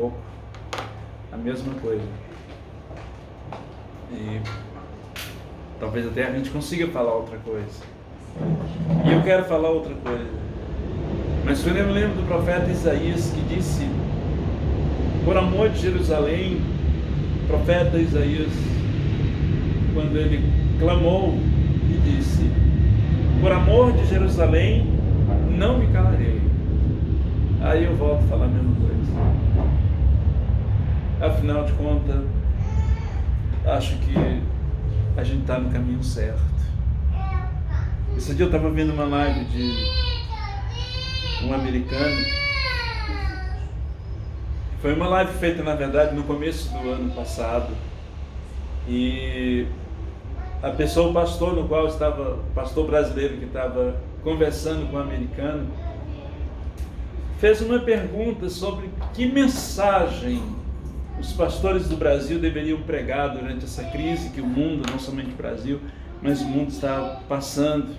pouco a mesma coisa. E talvez até a gente consiga falar outra coisa. E eu quero falar outra coisa. Mas eu me lembro do profeta Isaías que disse, por amor de Jerusalém, o profeta Isaías, quando ele clamou e disse, por amor de Jerusalém, não me calarei. Aí eu volto a falar a mesma coisa. Afinal de contas, acho que a gente está no caminho certo. Esse dia eu estava vendo uma live de um americano. Foi uma live feita, na verdade, no começo do ano passado. E a pessoa, o pastor no qual estava, o pastor brasileiro que estava conversando com o americano, fez uma pergunta sobre que mensagem os pastores do Brasil deveriam pregar durante essa crise que o mundo, não somente o Brasil, mas o mundo está passando.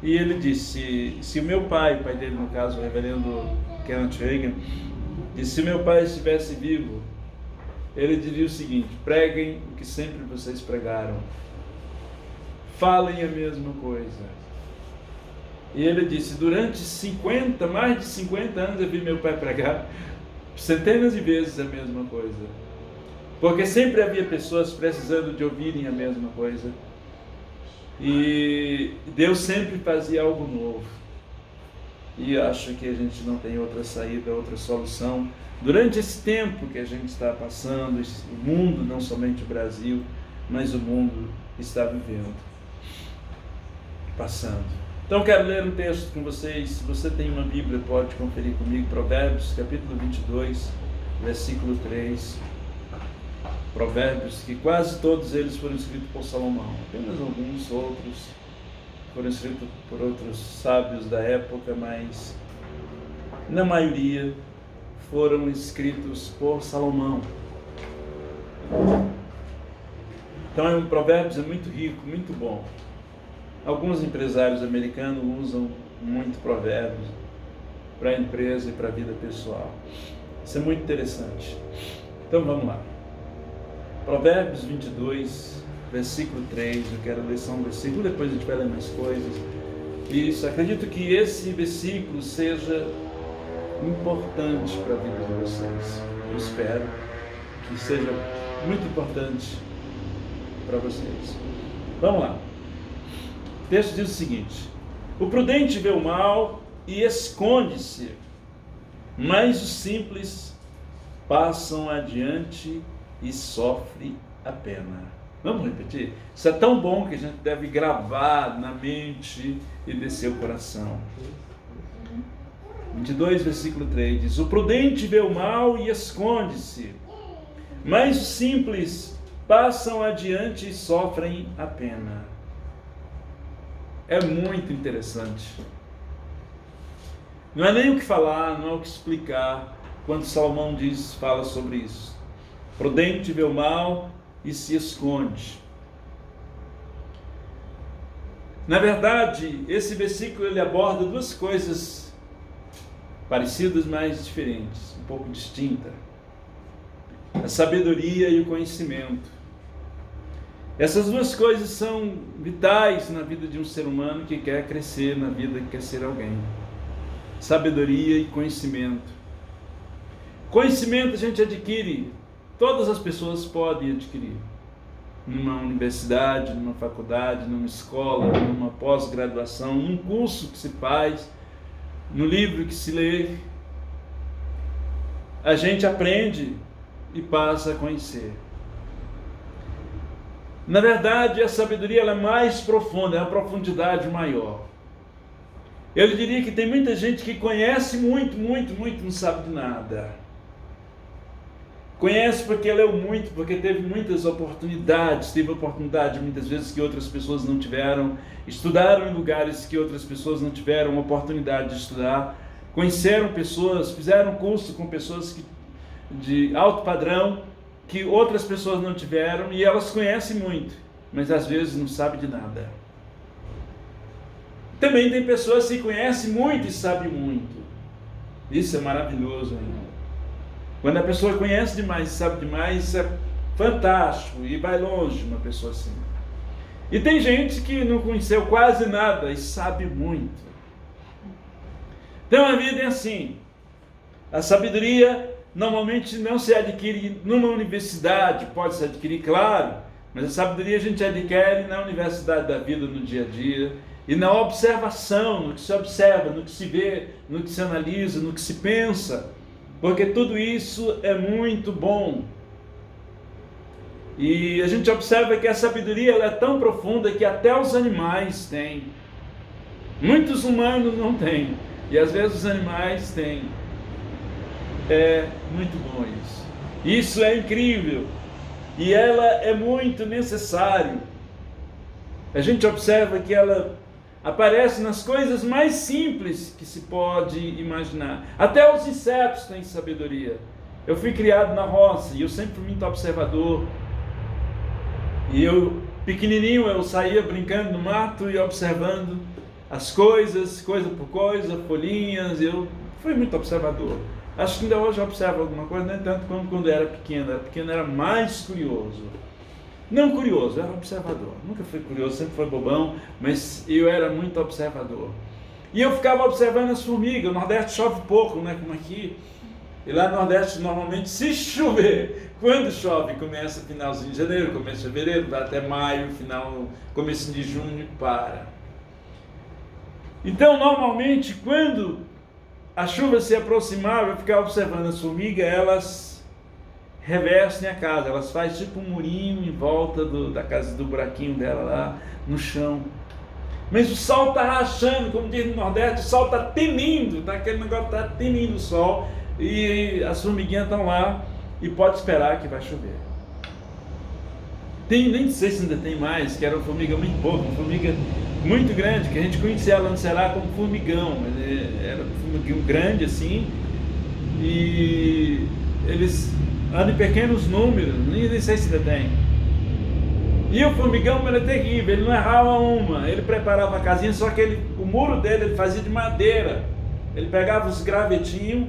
E ele disse, se o meu pai, o pai dele no caso, o reverendo Kenneth Hagin, disse, se meu pai estivesse vivo, ele diria o seguinte, preguem o que sempre vocês pregaram, falem a mesma coisa. E ele disse, durante mais de 50 anos eu vi meu pai pregar centenas de vezes a mesma coisa, porque sempre havia pessoas precisando de ouvirem a mesma coisa, e Deus sempre fazia algo novo. E acho que a gente não tem outra saída, outra solução durante esse tempo que a gente está passando, o mundo, não somente o Brasil, mas o mundo está vivendo, passando. Então quero ler um texto com vocês. Se você tem uma Bíblia, pode conferir comigo, Provérbios, capítulo 22, versículo 3. Provérbios, que quase todos eles foram escritos por Salomão, apenas alguns outros foram escritos por outros sábios da época, mas na maioria foram escritos por Salomão. Então Provérbios é muito rico, muito bom. Alguns empresários americanos usam muito Provérbios para a empresa e para a vida pessoal. Isso é muito interessante. Então vamos lá. Provérbios 22, versículo 3, eu quero ler só um versículo, depois a gente vai ler mais coisas. Isso, acredito que esse versículo seja importante para a vida de vocês. Eu espero que seja muito importante para vocês. Vamos lá. O texto diz o seguinte: o prudente vê o mal e esconde-se, mas os simples passam adiante e sofrem a pena. Vamos repetir? Isso é tão bom que a gente deve gravar na mente e descer o coração. 22, versículo 3 diz: o prudente vê o mal e esconde-se, mas os simples passam adiante e sofrem a pena. É muito interessante. Não é nem o que falar, não é o que explicar, quando Salomão fala sobre isso. Prudente vê o mal e se esconde. Na verdade, esse versículo ele aborda duas coisas parecidas, mas diferentes, um pouco distintas: a sabedoria e o conhecimento. Essas duas coisas são vitais na vida de um ser humano que quer crescer na vida, que quer ser alguém. Sabedoria e conhecimento. Conhecimento a gente adquire, todas as pessoas podem adquirir. Numa universidade, numa faculdade, numa escola, numa pós-graduação, num curso que se faz, no livro que se lê. A gente aprende e passa a conhecer. Na verdade, a sabedoria ela é mais profunda, é uma profundidade maior. Eu diria que tem muita gente que conhece muito, não sabe de nada. Conhece porque leu muito, porque teve muitas oportunidades, teve oportunidade muitas vezes que outras pessoas não tiveram, estudaram em lugares que outras pessoas não tiveram oportunidade de estudar, conheceram pessoas, fizeram curso com pessoas de alto padrão, que outras pessoas não tiveram, e elas conhecem muito, mas às vezes não sabem de nada. Também tem pessoas que conhecem muito e sabem muito. Isso é maravilhoso ainda. Quando a pessoa conhece demais, sabe demais, é fantástico e vai longe uma pessoa assim. E tem gente que não conheceu quase nada e sabe muito. Então a vida é assim. A sabedoria normalmente não se adquire numa universidade, pode se adquirir, claro, mas a sabedoria a gente adquire na universidade da vida, no dia a dia, e na observação, no que se observa, no que se vê, no que se analisa, no que se pensa, porque tudo isso é muito bom. E a gente observa que a sabedoria ela é tão profunda que até os animais têm. Muitos humanos não têm, e às vezes os animais têm. É muito bom isso. Isso é incrível. E ela é muito necessária. A gente observa que ela aparece nas coisas mais simples que se pode imaginar. Até os insetos têm sabedoria. Eu fui criado na roça e eu sempre fui muito observador. E eu, pequenininho, eu saía brincando no mato e observando as coisas, coisa por coisa, folhinhas. Eu fui muito observador. Acho que ainda hoje eu observo alguma coisa, nem tanto como quando eu era pequeno. Era mais curioso. Não curioso, era observador. Nunca fui curioso, sempre foi bobão, mas eu era muito observador. E eu ficava observando as formigas. O Nordeste chove pouco, né, como aqui. E lá no Nordeste, normalmente, se chover, quando chove, começa finalzinho de janeiro, começo de fevereiro, vai até maio, começo de junho, para. Então, normalmente, quando a chuva se aproximava, eu ficava observando as formigas, elas revestem a casa, elas fazem tipo um murinho em volta da casa, do buraquinho dela lá no chão. Mas o sol está rachando, como diz no Nordeste, o sol está tinindo, aquele negócio está tinindo o sol, e as formiguinhas estão lá e pode esperar que vai chover. Nem sei se ainda tem mais, que era uma formiga muito pouco, uma formiga muito grande, que a gente conhecia ela no Ceará como formigão, mas era um formigão grande assim, e eles andam em pequenos números, nem sei se ainda tem. E o formigão era terrível, ele não errava uma, ele preparava a casinha, só que o muro dele ele fazia de madeira, ele pegava os gravetinhos,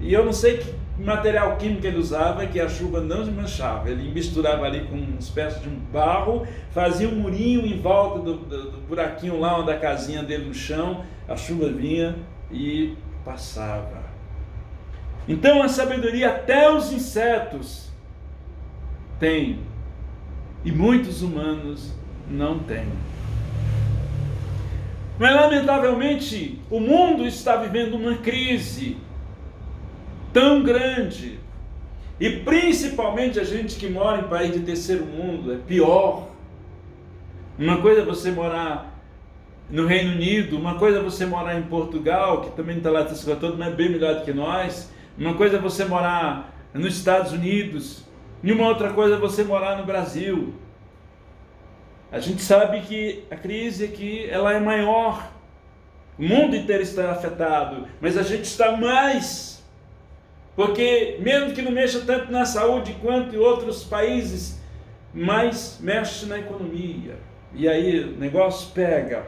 e eu não sei que material químico ele usava, que a chuva não se manchava. Ele misturava ali com uma espécie de um barro, fazia um murinho em volta do buraquinho lá onde a casinha dele no chão, a chuva vinha e passava. Então a sabedoria até os insetos tem, e muitos humanos não têm. Mas lamentavelmente o mundo está vivendo uma crise tão grande, e principalmente a gente que mora em país de terceiro mundo, é pior. Uma coisa é você morar no Reino Unido, uma coisa é você morar em Portugal, que também está lá todo, mas é bem melhor do que nós. Uma coisa é você morar nos Estados Unidos, e uma outra coisa é você morar no Brasil. A gente sabe que a crise aqui ela é maior, o mundo inteiro está afetado, mas a gente está mais. Porque mesmo que não mexa tanto na saúde quanto em outros países, mas mexe na economia. E aí o negócio pega.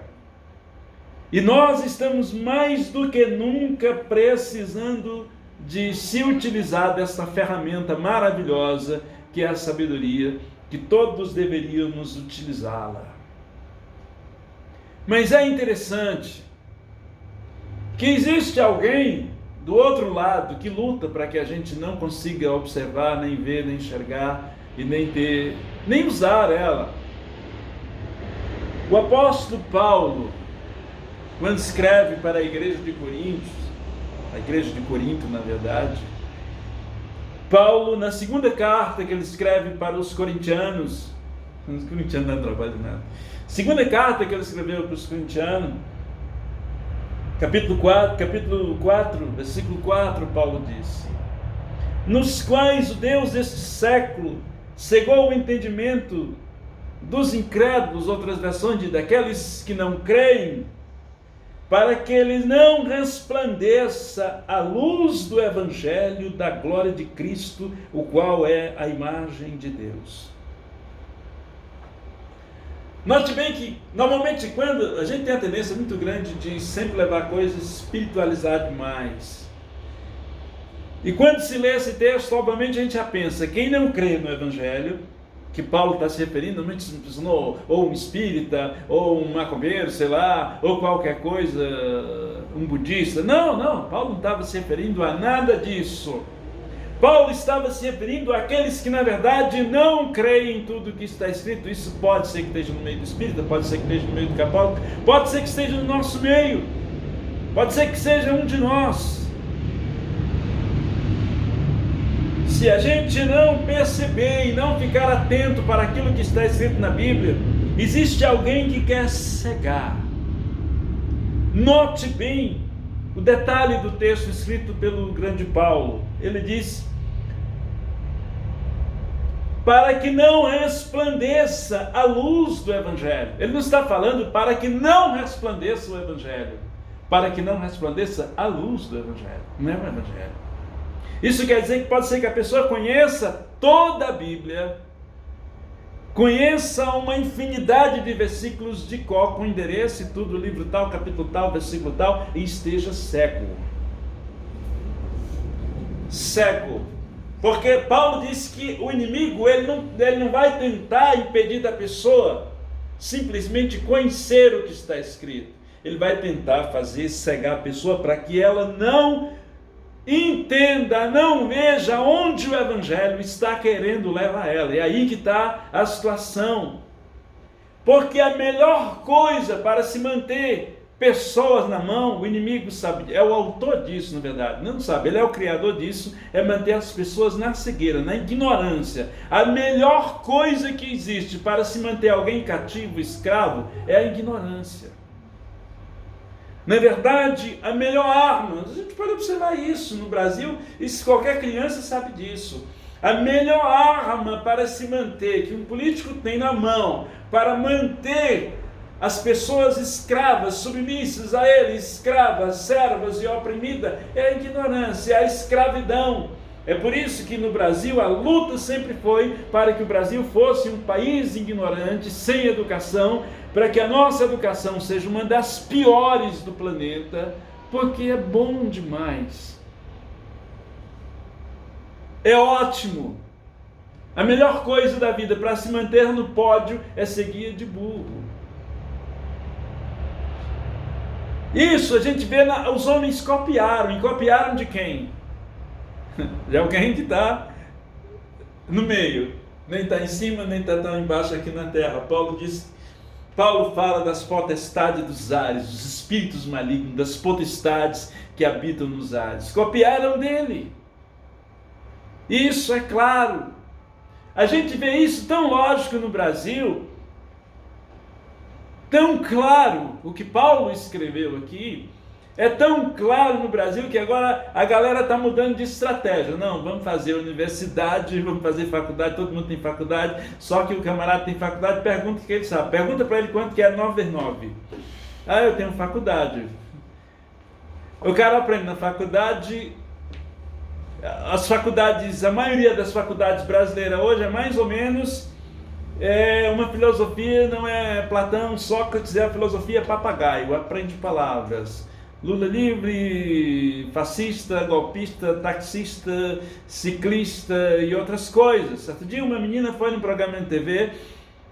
E nós estamos mais do que nunca precisando de se utilizar dessa ferramenta maravilhosa que é a sabedoria, que todos deveríamos utilizá-la. Mas é interessante que existe alguém do outro lado que luta para que a gente não consiga observar, nem ver, nem enxergar e nem usar ela. O apóstolo Paulo, quando escreve para a igreja de Coríntios, a igreja de Corinto na verdade, Paulo, na segunda carta que ele escreve para os corintianos, os corintianos não trabalham nada, segunda carta que ele escreveu para os corintianos, capítulo 4, versículo 4, Paulo disse: nos quais o Deus deste século cegou o entendimento dos incrédulos, outras versões daqueles que não creem, para que eles não resplandeça a luz do Evangelho da glória de Cristo, o qual é a imagem de Deus. Note bem que, normalmente, quando a gente tem a tendência muito grande de sempre levar coisas espiritualizar demais. E quando se lê esse texto, obviamente a gente já pensa, quem não crê no Evangelho, que Paulo está se referindo, ou um espírita, ou um macumbeiro, sei lá, ou qualquer coisa, um budista. Não, Paulo não estava se referindo a nada disso. Paulo estava se referindo àqueles que na verdade não creem em tudo que está escrito. Isso pode ser que esteja no meio do espírita, pode ser que esteja no meio do católico, pode ser que esteja no nosso meio, pode ser que seja um de nós. Se a gente não perceber e não ficar atento para aquilo que está escrito na Bíblia, existe alguém que quer cegar. Note bem o detalhe do texto escrito pelo grande Paulo. Ele diz: para que não resplandeça a luz do Evangelho. Ele não está falando para que não resplandeça o Evangelho, para que não resplandeça a luz do Evangelho, não é o Evangelho. Isso quer dizer que pode ser que a pessoa conheça toda a Bíblia, conheça uma infinidade de versículos de cor, com endereço e tudo, livro tal, capítulo tal, versículo tal, e esteja cego. Cego. Porque Paulo disse que o inimigo, ele não vai tentar impedir da pessoa simplesmente conhecer o que está escrito. Ele vai tentar fazer cegar a pessoa para que ela não entenda, não veja onde o Evangelho está querendo levar ela. É aí que está a situação. Porque a melhor coisa para se manter pessoas na mão, o inimigo sabe, é o autor disso, na verdade, não sabe, ele é o criador disso, é manter as pessoas na cegueira, na ignorância. A melhor coisa que existe para se manter alguém cativo, escravo, é a ignorância. Na verdade, a melhor arma, a gente pode observar isso no Brasil, e qualquer criança sabe disso. A melhor arma para se manter, que um político tem na mão, para manter as pessoas escravas, submissas a ele, escravas, servas e oprimidas, é a ignorância, é a escravidão. É por isso que no Brasil a luta sempre foi para que o Brasil fosse um país ignorante, sem educação, para que a nossa educação seja uma das piores do planeta, porque é bom demais. É ótimo. A melhor coisa da vida para se manter no pódio é ser guia de burro. Isso a gente vê, os homens copiaram. E copiaram de quem? De alguém que está no meio. Nem está em cima, nem está tão embaixo aqui na terra. Paulo fala das potestades dos ares, dos espíritos malignos, das potestades que habitam nos ares. Copiaram dele. Isso é claro. A gente vê isso tão lógico no Brasil, tão claro. O que Paulo escreveu aqui é tão claro no Brasil que agora a galera está mudando de estratégia. Não, vamos fazer universidade, vamos fazer faculdade, todo mundo tem faculdade, só que o camarada tem faculdade, pergunta o que ele sabe. Pergunta para ele quanto que é 9 vezes 9. Ah, eu tenho faculdade. O cara aprende na faculdade. As faculdades, a maioria das faculdades brasileiras hoje é mais ou menos uma filosofia, não é Platão, Sócrates, é a filosofia papagaio, aprende palavras. Lula livre, fascista, golpista, taxista, ciclista e outras coisas. Certo dia uma menina foi no programa de TV,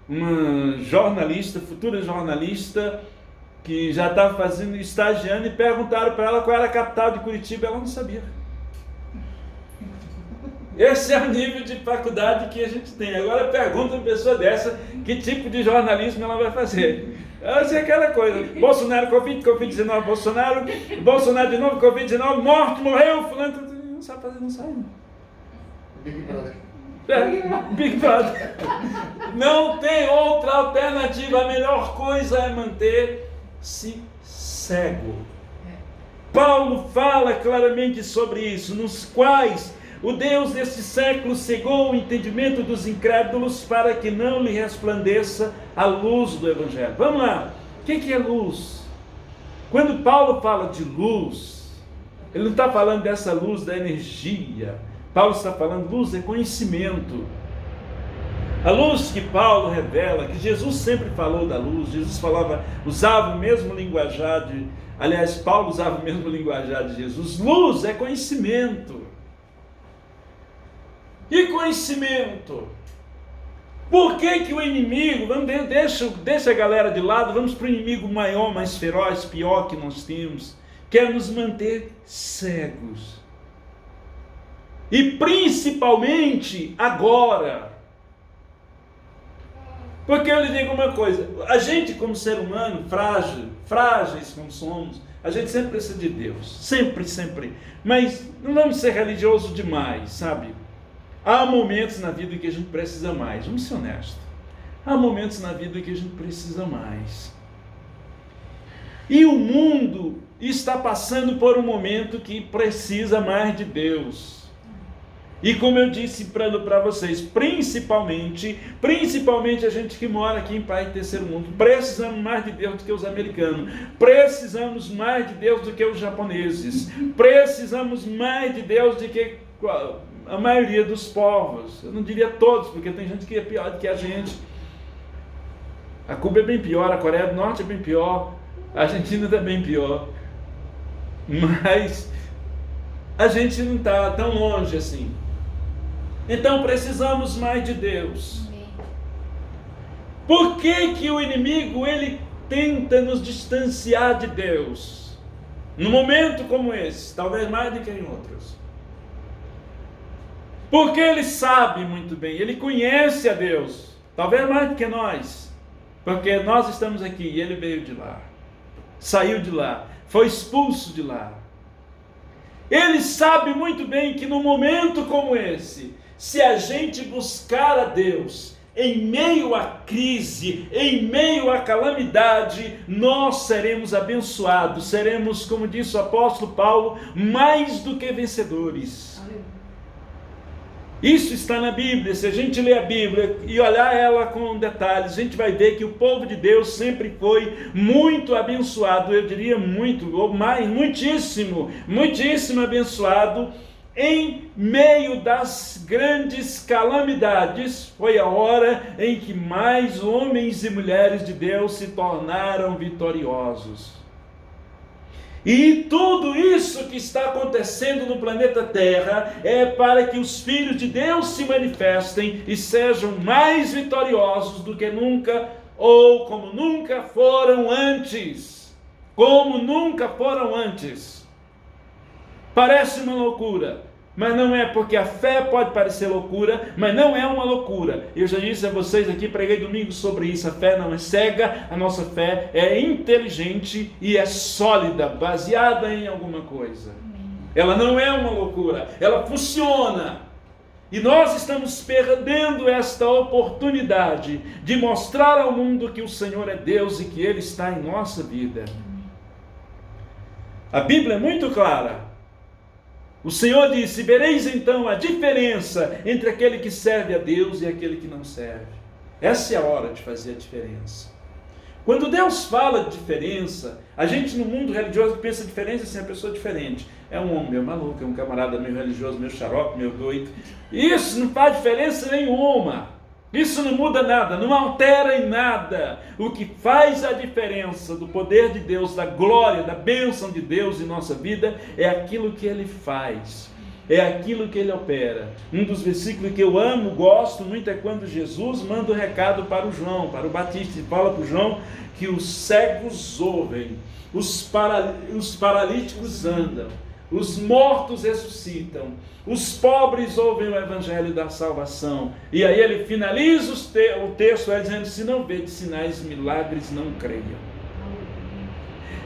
uma jornalista, futura jornalista, que já estava estagiando, e perguntaram para ela qual era a capital de Curitiba, ela não sabia. Esse é o nível de faculdade que a gente tem. Agora pergunta uma pessoa dessa, que tipo de jornalismo ela vai fazer? Essa é aquela coisa, Bolsonaro, Covid-19, Bolsonaro de novo, Covid-19, morte, morreu, fulano, não sabe fazer, não sabe. Big Brother. Big Brother. Não tem outra alternativa, a melhor coisa é manter-se cego. Paulo fala claramente sobre isso, nos quais o Deus deste século cegou o entendimento dos incrédulos para que não lhe resplandeça a luz do Evangelho. Vamos lá, o que é luz? Quando Paulo fala de luz, ele não está falando dessa luz da energia. Paulo está falando luz é conhecimento. A luz que Paulo revela, que Jesus sempre falou da luz, Jesus usava o mesmo linguajar aliás, Paulo usava o mesmo linguajar de Jesus. Luz é conhecimento. conhecimento. Por que o inimigo, deixa a galera de lado, vamos para o inimigo maior, mais feroz, pior que nós temos, quer nos manter cegos. E principalmente agora. Porque eu lhe digo uma coisa, a gente como ser humano, frágeis como somos, a gente sempre precisa de Deus, sempre, mas não vamos ser religiosos demais, sabe? Há momentos na vida que a gente precisa mais, vamos ser honestos, há momentos na vida que a gente precisa mais, e o mundo está passando por um momento que precisa mais de Deus. E como eu disse para vocês, principalmente a gente que mora aqui em país de terceiro mundo, precisamos mais de Deus do que os americanos, precisamos mais de Deus do que os japoneses, precisamos mais de Deus do que a maioria dos povos. Eu não diria todos, porque tem gente que é pior do que a gente. A Cuba é bem pior, a Coreia do Norte é bem pior, a Argentina é bem pior, mas a gente não está tão longe assim. Então precisamos mais de Deus. Por que o inimigo ele tenta nos distanciar de Deus? Num momento como esse, talvez mais do que em outros. Porque ele sabe muito bem, ele conhece a Deus, talvez mais do que nós. Porque nós estamos aqui e ele veio de lá, saiu de lá, foi expulso de lá. Ele sabe muito bem que num momento como esse, se a gente buscar a Deus, em meio à crise, em meio à calamidade, nós seremos abençoados, seremos, como disse o apóstolo Paulo, mais do que vencedores. Isso está na Bíblia. Se a gente ler a Bíblia e olhar ela com detalhes, a gente vai ver que o povo de Deus sempre foi muito abençoado, eu diria muito, ou mais, muitíssimo abençoado. Em meio das grandes calamidades, foi a hora em que mais homens e mulheres de Deus se tornaram vitoriosos. E tudo isso que está acontecendo no planeta Terra é para que os filhos de Deus se manifestem e sejam mais vitoriosos do que nunca, ou como nunca foram antes. Como nunca foram antes. Parece uma loucura, mas não é, porque a fé pode parecer loucura, mas não é uma loucura. Eu já disse a vocês aqui, preguei domingo sobre isso, a fé não é cega, a nossa fé é inteligente e é sólida, baseada em alguma coisa. Ela não é uma loucura, ela funciona. E nós estamos perdendo esta oportunidade de mostrar ao mundo que o Senhor é Deus e que Ele está em nossa vida. A Bíblia é muito clara. O Senhor disse: vereis então a diferença entre aquele que serve a Deus e aquele que não serve. Essa é a hora de fazer a diferença. Quando Deus fala de diferença, a gente no mundo religioso pensa diferença assim, a pessoa diferente. É um homem meio maluco, é um camarada meio religioso, meio xarope, meio doido. Isso não faz diferença nenhuma. Isso não muda nada, não altera em nada. O que faz a diferença do poder de Deus, da glória, da bênção de Deus em nossa vida, é aquilo que Ele faz, é aquilo que Ele opera. Um dos versículos que eu amo, gosto muito, é quando Jesus manda um recado para o João, para o Batista, e fala para o João que os cegos ouvem, os paralíticos andam, os mortos ressuscitam, os pobres ouvem o evangelho da salvação. E aí ele finaliza o texto dizendo: se não vede sinais e milagres, não creiam.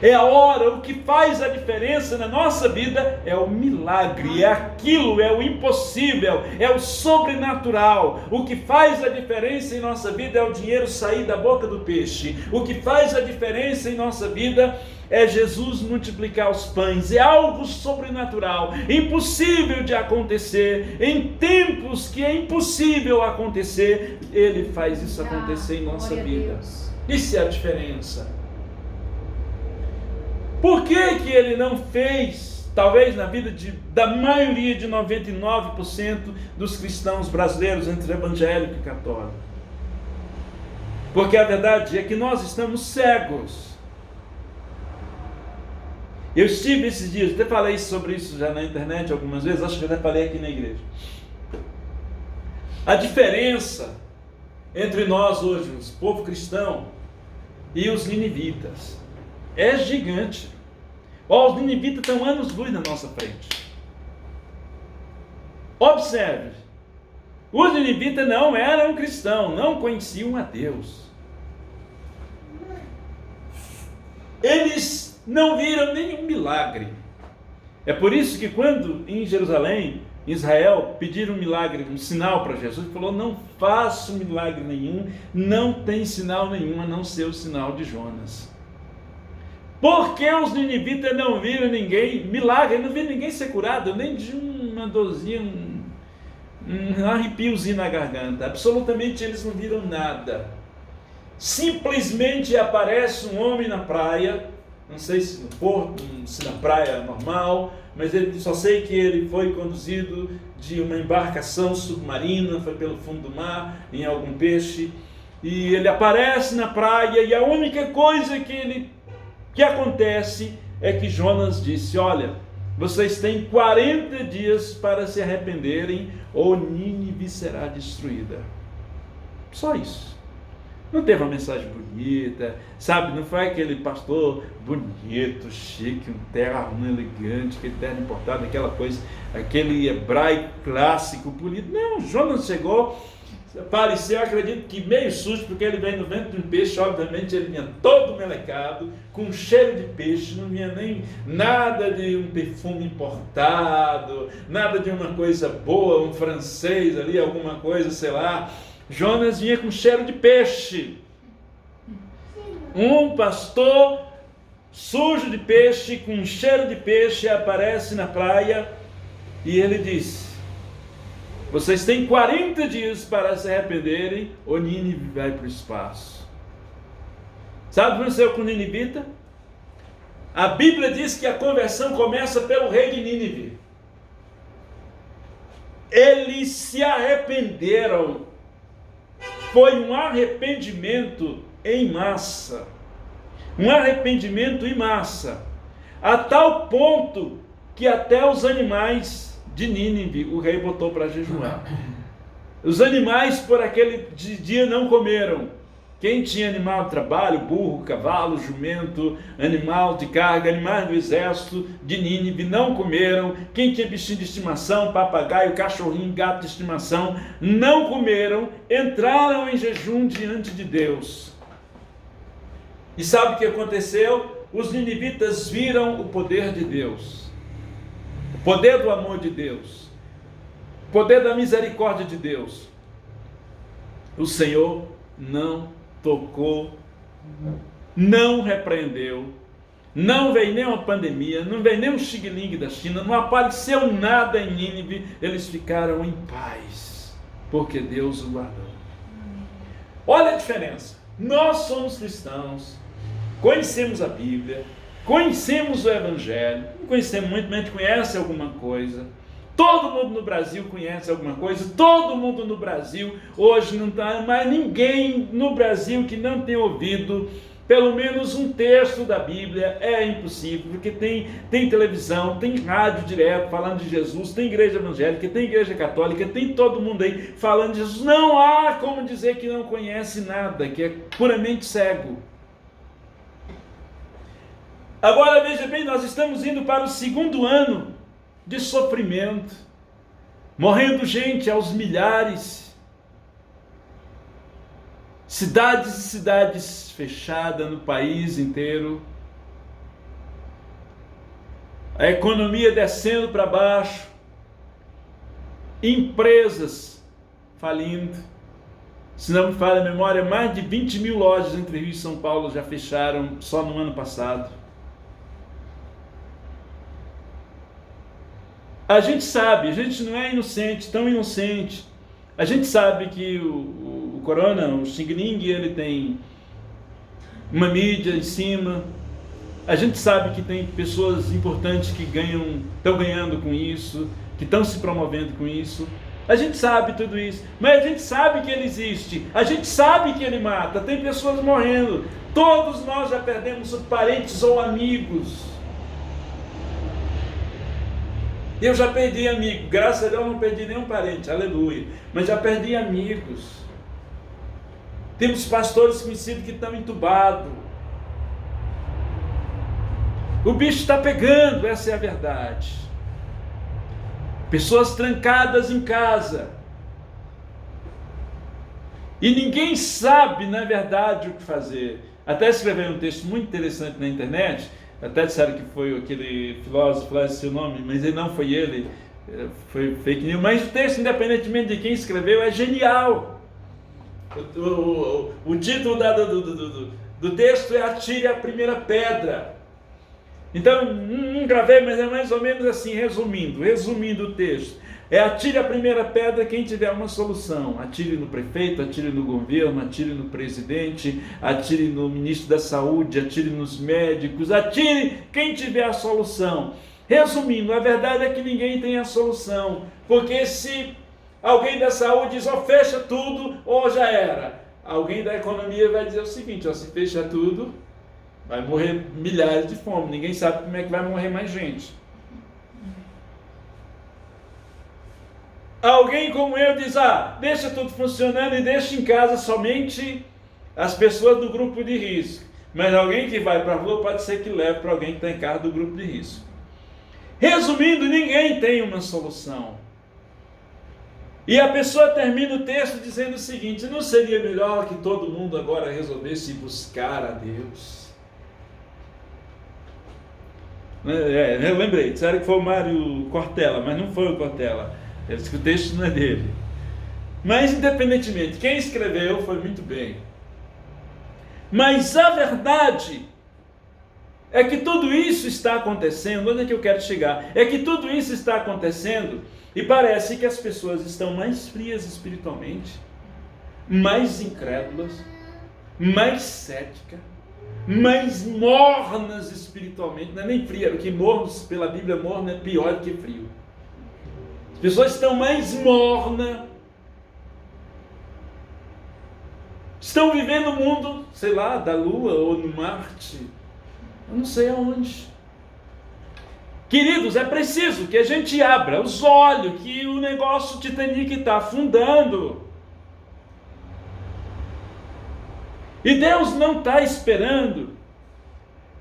É a hora, o que faz a diferença na nossa vida é o milagre, é aquilo, é o impossível, é o sobrenatural. O que faz a diferença em nossa vida é o dinheiro sair da boca do peixe. O que faz a diferença em nossa vida é Jesus multiplicar os pães. É algo sobrenatural, impossível de acontecer. Em tempos que é impossível acontecer, Ele faz isso acontecer em nossa vida. Isso é a diferença. Por que Ele não fez, talvez na vida da maioria de 99% dos cristãos brasileiros entre evangélico e católico? Porque a verdade é que nós estamos cegos. Eu estive esses dias, até falei sobre isso já na internet algumas vezes, acho que eu até falei aqui na igreja. A diferença entre nós hoje, o povo cristão, e os ninivitas é gigante. Os ninivitas estão anos-luz na nossa frente. Observe, os ninivitas não eram cristãos, não conheciam a Deus. Eles não viram nenhum milagre. É por isso que quando em Jerusalém, em Israel, pediram um milagre, um sinal para Jesus, ele falou: não faço milagre nenhum, não tem sinal nenhum a não ser o sinal de Jonas. Porque os ninivitas não viram ninguém, milagre, não viram ninguém ser curado, nem de uma dorzinha, um arrepiozinho na garganta. Absolutamente eles não viram nada. Simplesmente aparece um homem na praia, não sei se no porto, se na praia normal, mas ele, só sei que ele foi conduzido de uma embarcação submarina, foi pelo fundo do mar, em algum peixe, e ele aparece na praia, e a única coisa que acontece é que Jonas disse: olha, vocês têm 40 dias para se arrependerem, ou Nínive será destruída. Só isso. Não teve uma mensagem bonita, sabe? Não foi aquele pastor bonito, chique, um terno elegante, aquele terno importado, aquela coisa, aquele hebraico clássico, bonito. Não, Jonas chegou, pareceu, acredito que meio sujo, porque ele vem no ventre de um peixe, obviamente ele vinha todo melecado, com cheiro de peixe, não vinha nem nada de um perfume importado, nada de uma coisa boa, um francês ali, alguma coisa, sei lá. Jonas vinha com cheiro de peixe. Um pastor sujo de peixe, com cheiro de peixe, aparece na praia e ele diz: vocês têm 40 dias para se arrependerem, ou Nínive vai para o espaço. Sabe o que aconteceu com Ninivita? A Bíblia diz que a conversão começa pelo rei de Nínive. Eles se arrependeram. Foi um arrependimento em massa. Um arrependimento em massa. A tal ponto que até os animais de Nínive o rei botou para jejuar. Os animais por aquele dia não comeram. Quem tinha animal de trabalho, burro, cavalo, jumento, animal de carga, animais do exército de Nínive não comeram. Quem tinha bichinho de estimação, papagaio, cachorrinho, gato de estimação, não comeram. Entraram em jejum diante de Deus. E sabe o que aconteceu? Os ninivitas viram o poder de Deus. O poder do amor de Deus. O poder da misericórdia de Deus. O Senhor não tocou, não repreendeu, não veio nem uma pandemia, não veio nem um xing-ling da China, não apareceu nada em Nínive, eles ficaram em paz, porque Deus o guardou. Olha a diferença, nós somos cristãos, conhecemos a Bíblia, conhecemos o Evangelho, não conhecemos muito, mas a gente conhece alguma coisa. Todo mundo no Brasil conhece alguma coisa, todo mundo no Brasil, hoje não está mais ninguém no Brasil que não tenha ouvido pelo menos um texto da Bíblia. É impossível, porque tem televisão, tem rádio direto falando de Jesus, tem igreja evangélica, tem igreja católica, tem todo mundo aí falando de Jesus. Não há como dizer que não conhece nada, que é puramente cego. Agora veja bem, nós estamos indo para o 2º ano de sofrimento, morrendo gente aos milhares, cidades e cidades fechadas no país inteiro, a economia descendo para baixo, empresas falindo. Se não me falha a memória, mais de 20 mil lojas entre Rio e São Paulo já fecharam só no ano passado. A gente sabe, a gente não é inocente, tão inocente. A gente sabe que o corona, o xing-ling, ele tem uma mídia em cima. A gente sabe que tem pessoas importantes que estão ganhando com isso, que estão se promovendo com isso. A gente sabe tudo isso, mas a gente sabe que ele existe. A gente sabe que ele mata, tem pessoas morrendo. Todos nós já perdemos parentes ou amigos. Eu já perdi amigo, graças a Deus eu não perdi nenhum parente, aleluia, mas já perdi amigos. Temos pastores conhecidos que estão entubados. O bicho está pegando, essa é a verdade. Pessoas trancadas em casa. E ninguém sabe, na verdade, o que fazer. Até escrevi um texto muito interessante na internet, até disseram que foi aquele filósofo lá, esse seu nome, mas ele não foi ele, foi fake news. Mas o texto, independentemente de quem escreveu, é genial. O título do texto é Atire a Primeira Pedra. Então, não gravei, mas é mais ou menos assim, resumindo o texto. Atire a primeira pedra quem tiver uma solução. Atire no prefeito, atire no governo, atire no presidente, atire no ministro da saúde, atire nos médicos, atire quem tiver a solução. Resumindo, a verdade é que ninguém tem a solução, porque se alguém da saúde diz, fecha tudo, ou já era. Alguém da economia vai dizer o seguinte, se fecha tudo, vai morrer milhares de fome, ninguém sabe como é que vai morrer mais gente. Alguém como eu diz, deixa tudo funcionando e deixa em casa somente as pessoas do grupo de risco. Mas alguém que vai para a rua pode ser que leve para alguém que está em casa do grupo de risco. Resumindo, ninguém tem uma solução. E a pessoa termina o texto dizendo o seguinte, não seria melhor que todo mundo agora resolvesse buscar a Deus? Eu lembrei, disseram que foi o Mário Cortella, mas não foi o Cortella. Ele disse que o texto não é dele. Mas independentemente, quem escreveu foi muito bem. Mas a verdade é que tudo isso está acontecendo. Onde é que eu quero chegar? É que tudo isso está acontecendo e parece que as pessoas estão mais frias espiritualmente, mais incrédulas, mais céticas, mais mornas espiritualmente. Não é nem fria, porque mornos, pela Bíblia, morno é pior do que frio. As pessoas estão mais mornas, estão vivendo o mundo, sei lá, da Lua ou no Marte, eu não sei aonde. Queridos, é preciso que a gente abra os olhos, que o negócio Titanic está afundando. E Deus não está esperando.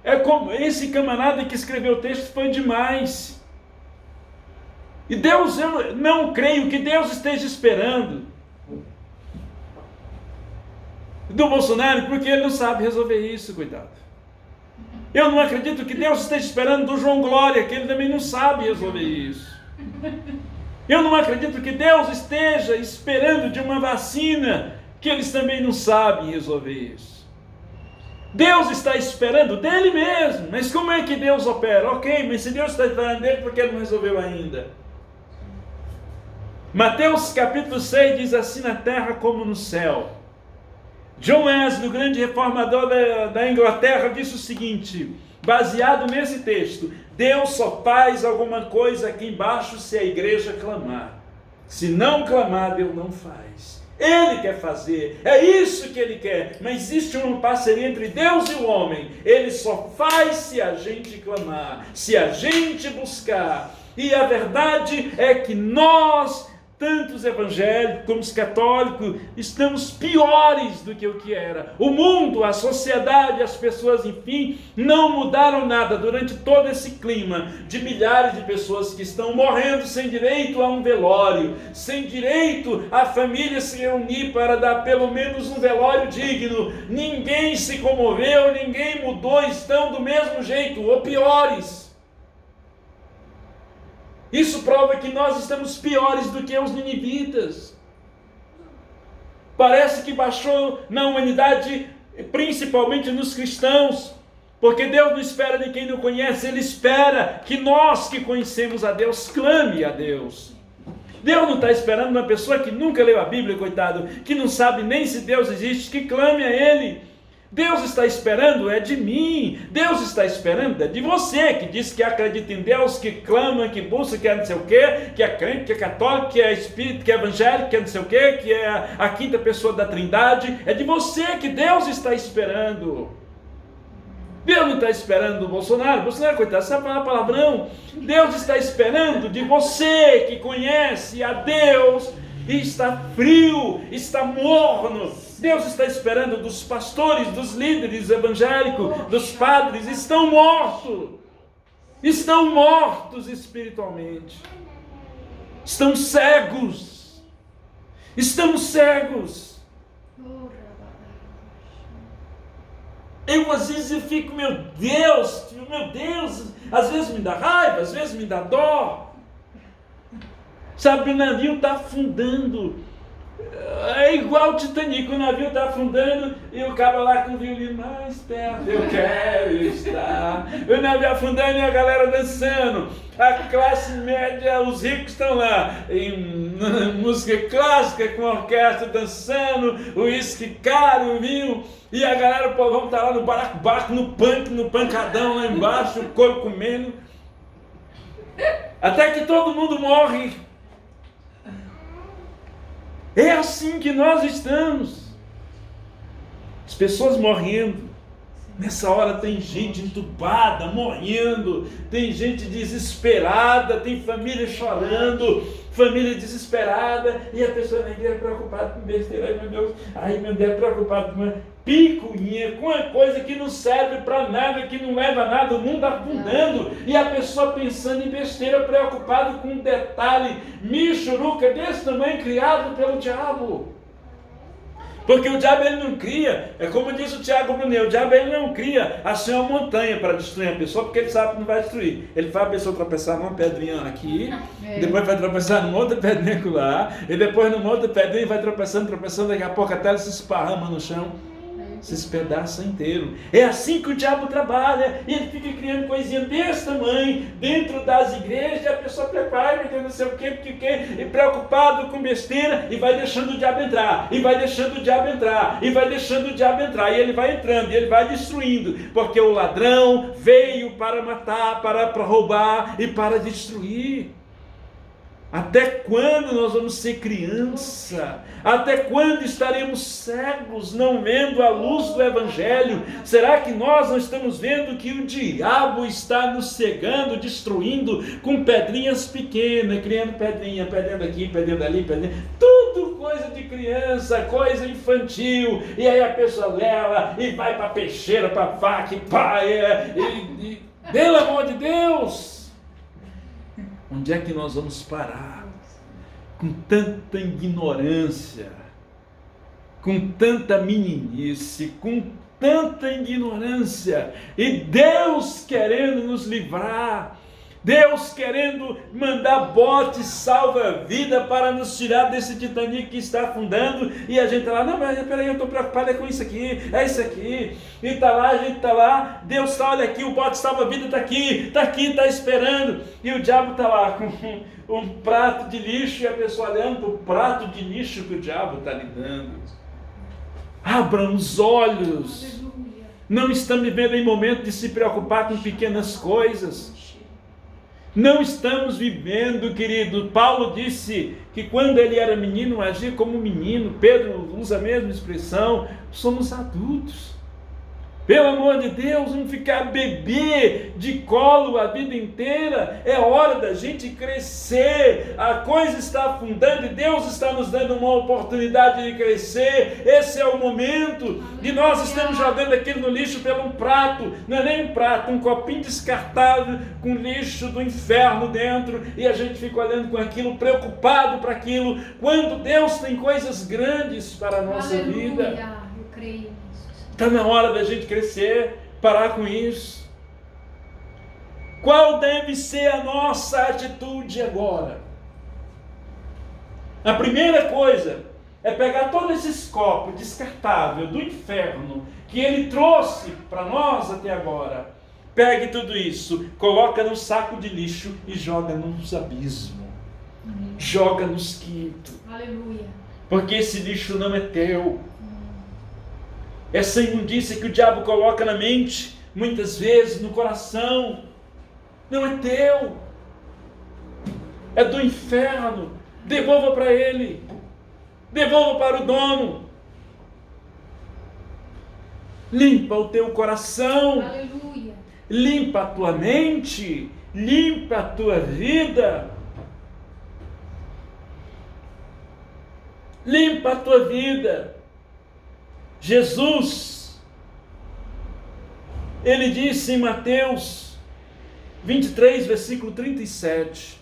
É como esse camarada que escreveu o texto foi demais. E Deus, eu não creio que Deus esteja esperando do Bolsonaro, porque ele não sabe resolver isso, coitado. Eu não acredito que Deus esteja esperando do João Glória, que ele também não sabe resolver isso. Eu não acredito que Deus esteja esperando de uma vacina, que eles também não sabem resolver isso. Deus está esperando dele mesmo. Mas como é que Deus opera? Ok, mas se Deus está esperando dele, por que ele não resolveu ainda? Mateus capítulo 6 diz assim, na terra como no céu. John Wesley, o grande reformador da Inglaterra, disse o seguinte, baseado nesse texto: Deus só faz alguma coisa aqui embaixo se a igreja clamar. Se não clamar, Deus não faz. Ele quer fazer, é isso que ele quer, mas existe uma parceria entre Deus e o homem. Ele só faz se a gente clamar, se a gente buscar. E a verdade é que nós, tanto os evangélicos como os católicos, estamos piores do que o que era. O mundo, a sociedade, as pessoas, enfim, não mudaram nada durante todo esse clima de milhares de pessoas que estão morrendo sem direito a um velório, sem direito a família se reunir para dar pelo menos um velório digno. Ninguém se comoveu, ninguém mudou, estão do mesmo jeito, ou piores. Isso prova que nós estamos piores do que os ninivitas. Parece que baixou na humanidade, principalmente nos cristãos, porque Deus não espera de quem não conhece, Ele espera que nós que conhecemos a Deus, clame a Deus. Deus não está esperando uma pessoa que nunca leu a Bíblia, coitado, que não sabe nem se Deus existe, que clame a Ele. Deus está esperando é de mim, Deus está esperando é de você, que diz que acredita em Deus, que clama, que busca, que é não sei o quê, que é crente, que é católico, que é espírita, que é evangélico, que é não sei o quê, que é a quinta pessoa da Trindade. É de você que Deus está esperando. Deus não está esperando do Bolsonaro. Bolsonaro, coitado, sabe falar palavrão. Deus está esperando de você que conhece a Deus e está frio, está morno. Deus está esperando dos pastores, dos líderes evangélicos, dos padres. Estão mortos espiritualmente. Estão cegos. Estamos cegos. Às vezes eu fico, meu Deus, às vezes me dá raiva, às vezes me dá dó. Sabe, o navio está afundando. É igual o Titanic, o navio está afundando e o cara lá com o violino mais perto, eu quero estar. O navio afundando e a galera dançando. A classe média, os ricos estão lá em música clássica com a orquestra dançando, o uísque caro, vinho. E a galera, o povão está lá no barco, no pancadão lá embaixo, o couro comendo. Até que todo mundo morre. É assim que nós estamos. As pessoas morrendo. Nessa hora tem gente entubada, morrendo. Tem gente desesperada. Tem família chorando. Família desesperada. E a pessoa na igreja preocupada com besteira. Ai meu Deus, preocupado com uma picuinha, com uma coisa que não serve para nada, que não leva a nada, o mundo afundando, e a pessoa pensando em besteira, preocupado com um detalhe, michuruca desse tamanho, criado pelo diabo. Porque o diabo ele não cria, é como diz o Tiago Brunet, o diabo ele não cria assim uma montanha para destruir a pessoa, porque ele sabe que não vai destruir. Ele faz a pessoa tropeçar numa pedrinha aqui, depois vai tropeçar numa outra pedrinha lá, e depois numa outra pedrinha vai tropeçando, daqui a pouco até ela se esparrama no chão. Se espedaça inteiro. É assim que o diabo trabalha. E ele fica criando coisinha desse tamanho dentro das igrejas. E a pessoa prepara, não sei o que, e preocupado com besteira, e vai deixando o diabo entrar, e vai deixando o diabo entrar, e vai deixando o diabo entrar, e ele vai entrando, e ele vai destruindo, porque o ladrão veio para matar, para roubar e para destruir. Até quando nós vamos ser criança? Até quando estaremos cegos, não vendo a luz do Evangelho? Será que nós não estamos vendo que o diabo está nos cegando, destruindo com pedrinhas pequenas, criando pedrinha aqui, pedrinha ali, tudo coisa de criança, coisa infantil, e aí a pessoa leva e vai para a peixeira, para a faca, pelo amor de Deus! Onde é que nós vamos parar? Com tanta ignorância, com tanta meninice, com tanta ignorância, e Deus querendo nos livrar, Deus querendo mandar bote salva-vida para nos tirar desse Titanic que está afundando, e a gente está lá, não, mas peraí, eu estou preocupado com isso aqui, é isso aqui, e está lá, a gente está lá, Deus está, olha aqui, o bote salva-vida está aqui, está esperando, e o diabo está lá com um prato de lixo, e a pessoa olhando para o prato de lixo que o diabo está lhe dando. Abram os olhos, não estamos vivendo em momento de se preocupar com pequenas coisas. Não estamos vivendo, querido. Paulo disse que quando ele era menino, agia como menino. Pedro usa a mesma expressão. Somos adultos. Pelo amor de Deus, vamos ficar bebê de colo a vida inteira. É hora da gente crescer. A coisa está afundando e Deus está nos dando uma oportunidade de crescer. Esse é o momento. E nós estamos jogando aquilo no lixo pelo um prato. Não é nem um prato, um copinho descartável com lixo do inferno dentro. E a gente fica olhando com aquilo, preocupado para aquilo. Quando Deus tem coisas grandes para a nossa vida. Eu creio. Está na hora da gente crescer, parar com isso. Qual deve ser a nossa atitude agora? A primeira coisa é pegar todos esses copos descartáveis do inferno que ele trouxe para nós até agora. Pegue tudo isso, coloca num saco de lixo e joga nos abismos. Joga nos quintos. Aleluia. Porque esse lixo não é teu. Essa imundícia que o diabo coloca na mente, muitas vezes no coração, não é teu, é do inferno. Devolva para ele, devolva para o dono. limpa o teu coração, Aleluia. limpa a tua mente, limpa a tua vida. Limpa a tua vida. Jesus, ele disse em Mateus 23, versículo 37,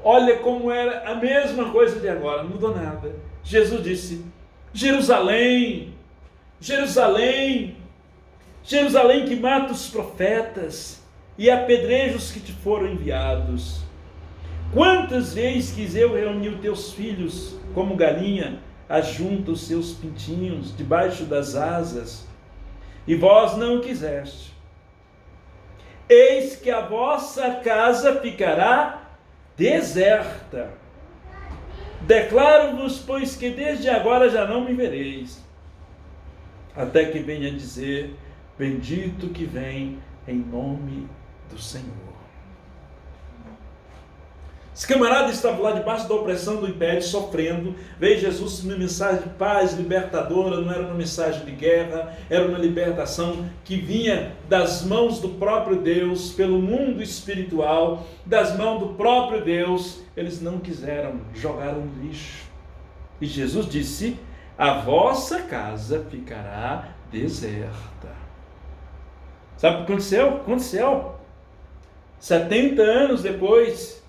olha como era a mesma coisa de agora, não mudou nada. Jesus disse: Jerusalém, Jerusalém, Jerusalém, que mata os profetas e apedreja os que te foram enviados. Quantas vezes quis eu reunir os teus filhos, como galinha ajunta os seus pintinhos debaixo das asas, e vós não quiseste. Eis que a vossa casa ficará deserta. Declaro-vos, pois, que desde agora já não me vereis, até que venha dizer: bendito que vem em nome do Senhor. Esse camarada estava lá debaixo da opressão do império, sofrendo. Veio Jesus uma mensagem de paz libertadora, não era uma mensagem de guerra, era uma libertação que vinha das mãos do próprio Deus, pelo mundo espiritual, das mãos do próprio Deus. Eles não quiseram, jogaram no lixo. E Jesus disse: a vossa casa ficará deserta. Sabe o que aconteceu? Aconteceu. 70 anos depois,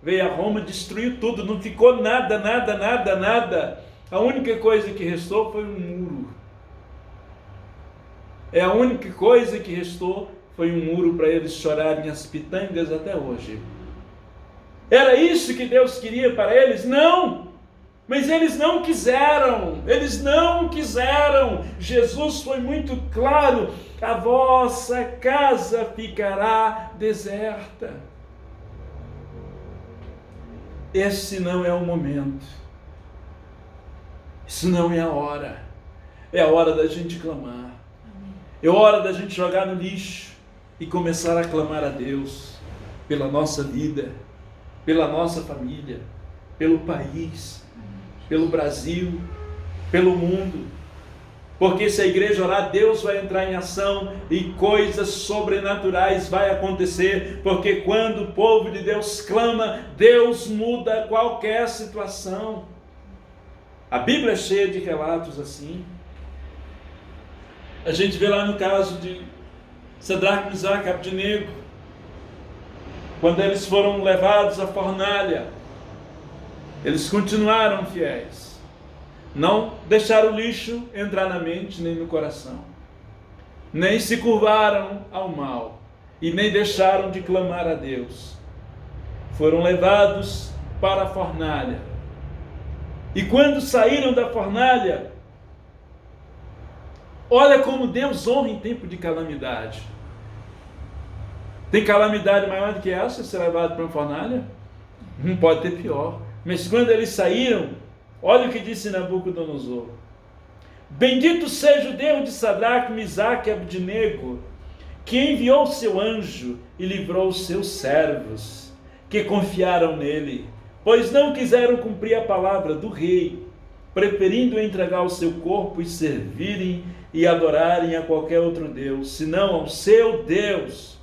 veio a Roma, destruiu tudo, não ficou nada. A única coisa que restou foi um muro. A única coisa que restou foi um muro para eles chorarem as pitangas até hoje. Era isso que Deus queria para eles? Não! Mas eles não quiseram. Jesus foi muito claro: a vossa casa ficará deserta. Esse não é o momento, isso não é a hora, é a hora da gente clamar, é a hora da gente jogar no lixo e começar a clamar a Deus pela nossa vida, pela nossa família, pelo país, pelo Brasil, pelo mundo. Porque se a igreja orar, Deus vai entrar em ação e coisas sobrenaturais vai acontecer. Porque quando o povo de Deus clama, Deus muda qualquer situação. A Bíblia é cheia de relatos assim. A gente vê lá no caso de Sadraque, Mesaque e Abdenego, quando eles foram levados à fornalha, eles continuaram fiéis. Não deixaram o lixo entrar na mente nem no coração, nem se curvaram ao mal e nem deixaram de clamar a Deus. Foram levados para a fornalha, e quando saíram da fornalha, olha como Deus honra em tempo de calamidade. Tem calamidade maior do que essa, ser levado para uma fornalha? Não pode ter pior. Mas quando eles saíram, olha o que disse Nabucodonosor: bendito seja o Deus de Sadraque, Mesaque e Abdenego, que enviou seu anjo e livrou os seus servos, que confiaram nele, pois não quiseram cumprir a palavra do rei, preferindo entregar o seu corpo e servirem e adorarem a qualquer outro Deus, senão ao seu Deus.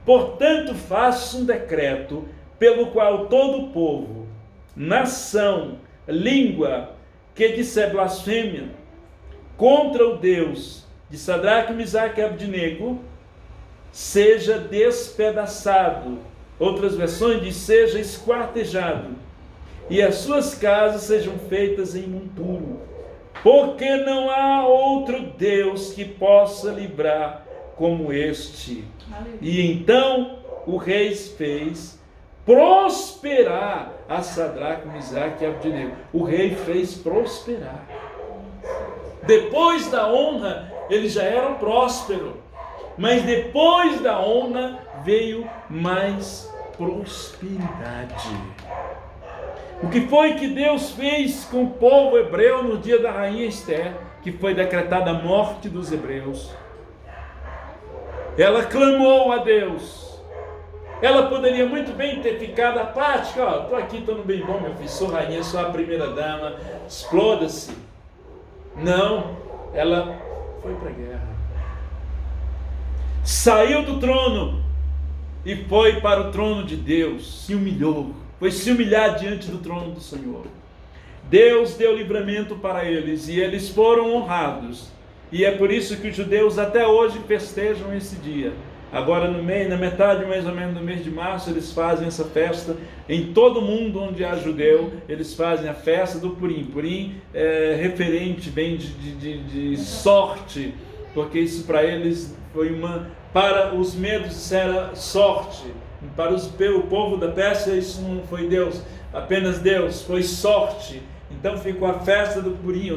Portanto, faço um decreto pelo qual todo o povo, nação, língua que disser blasfêmia contra o Deus de Sadraque, Mesaque e Abdenego seja despedaçado. Outras versões diz: seja esquartejado, e as suas casas sejam feitas em monturo, porque não há outro Deus que possa livrar como este. Aleluia. E então o rei fez prosperar a Sadraque, Mesaque e Abdenego. O rei fez prosperar. Depois da honra, eles já eram prósperos, mas depois da honra veio mais prosperidade. O que foi que Deus fez com o povo hebreu no dia da rainha Esther, que foi decretada a morte dos hebreus? Ela clamou a Deus. Ela poderia muito bem ter ficado apática: ó, estou aqui, estou no bem bom, meu filho, sou rainha, sou a primeira dama, exploda-se. Não, ela foi para a guerra. Saiu do trono e foi para o trono de Deus, se humilhou, foi se humilhar diante do trono do Senhor. Deus deu livramento para eles e eles foram honrados. E é por isso que os judeus até hoje festejam esse dia. Agora na metade mais ou menos do mês de março, eles fazem essa festa. Em todo mundo onde há judeu, eles fazem a festa do Purim. Purim é referente, bem de sorte, porque isso para eles foi para os medos isso era sorte. Para o povo da Pérsia isso não foi Deus, apenas Deus, foi sorte. Então ficou a festa do Purim,